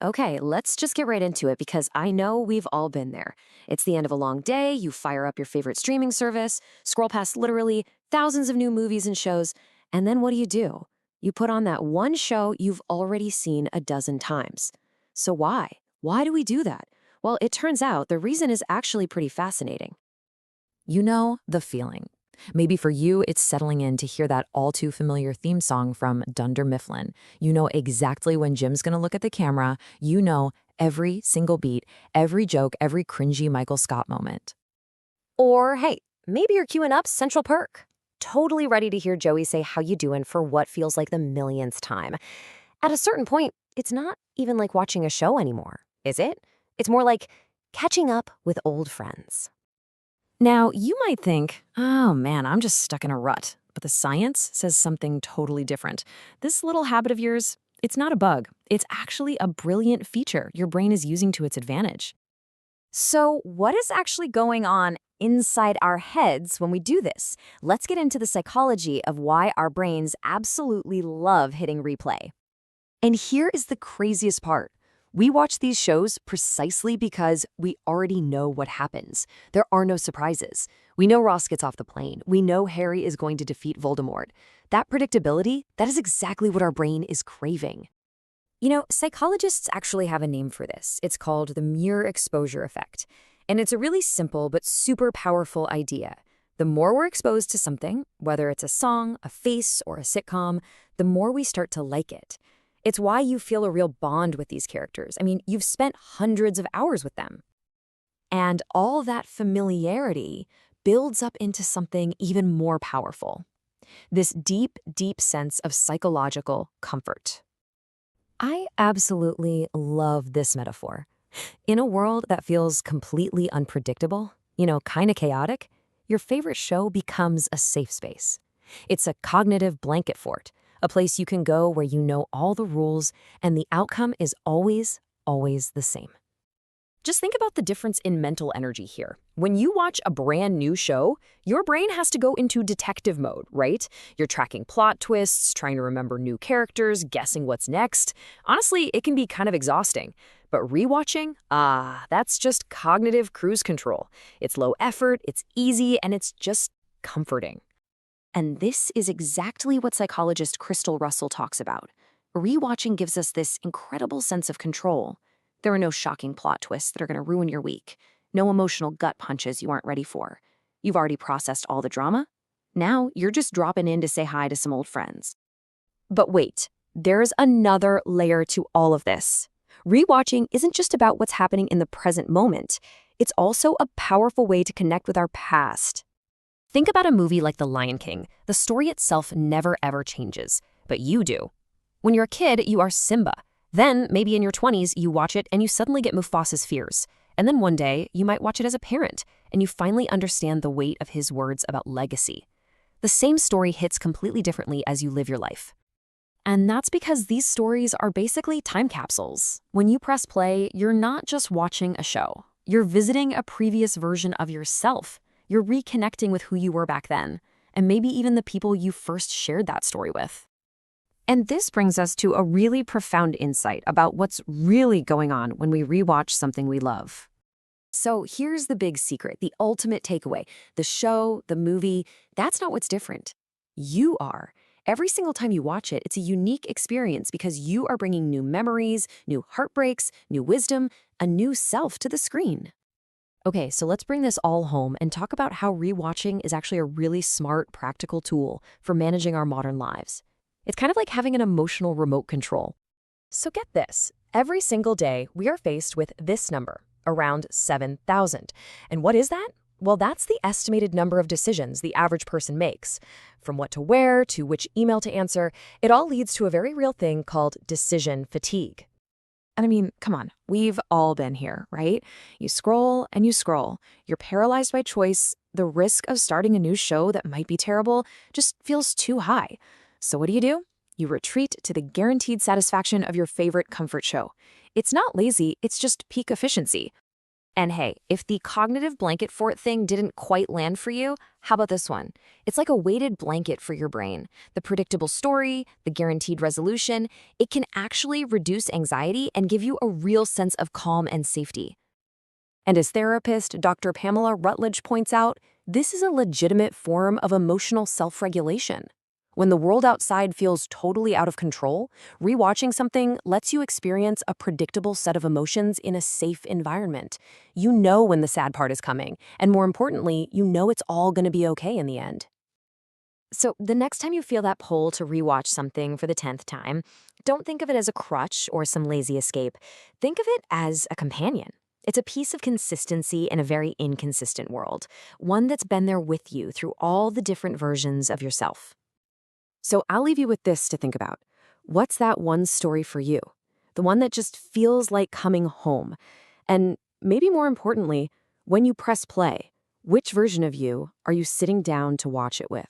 Okay, let's just get right into it because I know we've all been there. It's the end of a long day, you fire up your favorite streaming service, scroll past literally thousands of new movies and shows, and then what do? You put on that one show you've already seen a dozen times. So why? Why do we do that? Well, it turns out the reason is actually pretty fascinating. You know the feeling. Maybe for you, it's settling in to hear that all too familiar theme song from Dunder Mifflin. You know exactly when Jim's gonna look at the camera. You know every single beat, every joke, every cringy Michael Scott moment. Or hey, maybe you're queuing up Central Perk. Totally ready to hear Joey say how you doing for what feels like the millionth time. At a certain point, it's not even like watching a show anymore, is it? It's more like catching up with old friends. Now, you might think, oh man, I'm just stuck in a rut. But the science says something totally different. This little habit of yours, it's not a bug. It's actually a brilliant feature your brain is using to its advantage. So, what is actually going on inside our heads when we do this? Let's get into the psychology of why our brains absolutely love hitting replay. And here is the craziest part. We watch these shows precisely because we already know what happens. There are no surprises. We know Ross gets off the plane. We know Harry is going to defeat Voldemort. That predictability, that is exactly what our brain is craving. You know, psychologists actually have a name for this. It's called the mere exposure effect. And it's a really simple but super powerful idea. The more we're exposed to something, whether it's a song, a face, or a sitcom, the more we start to like it. It's why you feel a real bond with these characters. I mean, you've spent hundreds of hours with them. And all that familiarity builds up into something even more powerful. This deep, deep sense of psychological comfort. I absolutely love this metaphor. In a world that feels completely unpredictable, kind of chaotic, your favorite show becomes a safe space. It's a cognitive blanket fort, a place you can go where you know all the rules and the outcome is always, always the same. Just think about the difference in mental energy here. When you watch a brand new show, your brain has to go into detective mode, right? You're tracking plot twists, trying to remember new characters, guessing what's next. Honestly, it can be kind of exhausting. But rewatching, that's just cognitive cruise control. It's low effort, it's easy, and it's just comforting. And this is exactly what psychologist Crystal Russell talks about. Rewatching gives us this incredible sense of control. There are no shocking plot twists that are going to ruin your week. No emotional gut punches you aren't ready for. You've already processed all the drama. Now you're just dropping in to say hi to some old friends. But wait, there's another layer to all of this. Rewatching isn't just about what's happening in the present moment. It's also a powerful way to connect with our past. Think about a movie like The Lion King. The story itself never ever changes, but you do. When you're a kid, you are Simba. Then, maybe in your 20s, you watch it and you suddenly get Mufasa's fears. And then one day, you might watch it as a parent, and you finally understand the weight of his words about legacy. The same story hits completely differently as you live your life. And that's because these stories are basically time capsules. When you press play, you're not just watching a show. You're visiting a previous version of yourself. You're reconnecting with who you were back then, and maybe even the people you first shared that story with. And this brings us to a really profound insight about what's really going on when we rewatch something we love. So here's the big secret, the ultimate takeaway. The show, the movie, that's not what's different. You are. Every single time you watch it, it's a unique experience because you are bringing new memories, new heartbreaks, new wisdom, a new self to the screen. Okay, so let's bring this all home and talk about how rewatching is actually a really smart, practical tool for managing our modern lives. It's kind of like having an emotional remote control. So get this, every single day we are faced with this number, around 7,000. And what is that? Well, that's the estimated number of decisions the average person makes. From what to wear to which email to answer, it all leads to a very real thing called decision fatigue. And I mean, come on, we've all been here, right? You scroll and you scroll. You're paralyzed by choice. The risk of starting a new show that might be terrible just feels too high. So what do? You retreat to the guaranteed satisfaction of your favorite comfort show. It's not lazy, it's just peak efficiency. And hey, if the cognitive blanket fort thing didn't quite land for you, how about this one? It's like a weighted blanket for your brain. The predictable story, the guaranteed resolution, it can actually reduce anxiety and give you a real sense of calm and safety. And as therapist Dr. Pamela Rutledge points out, this is a legitimate form of emotional self-regulation. When the world outside feels totally out of control, rewatching something lets you experience a predictable set of emotions in a safe environment. You know when the sad part is coming, and more importantly, you know it's all going to be okay in the end. So, the next time you feel that pull to rewatch something for the 10th time, don't think of it as a crutch or some lazy escape. Think of it as a companion. It's a piece of consistency in a very inconsistent world, one that's been there with you through all the different versions of yourself. So I'll leave you with this to think about. What's that one story for you? The one that just feels like coming home. And maybe more importantly, when you press play, which version of you are you sitting down to watch it with?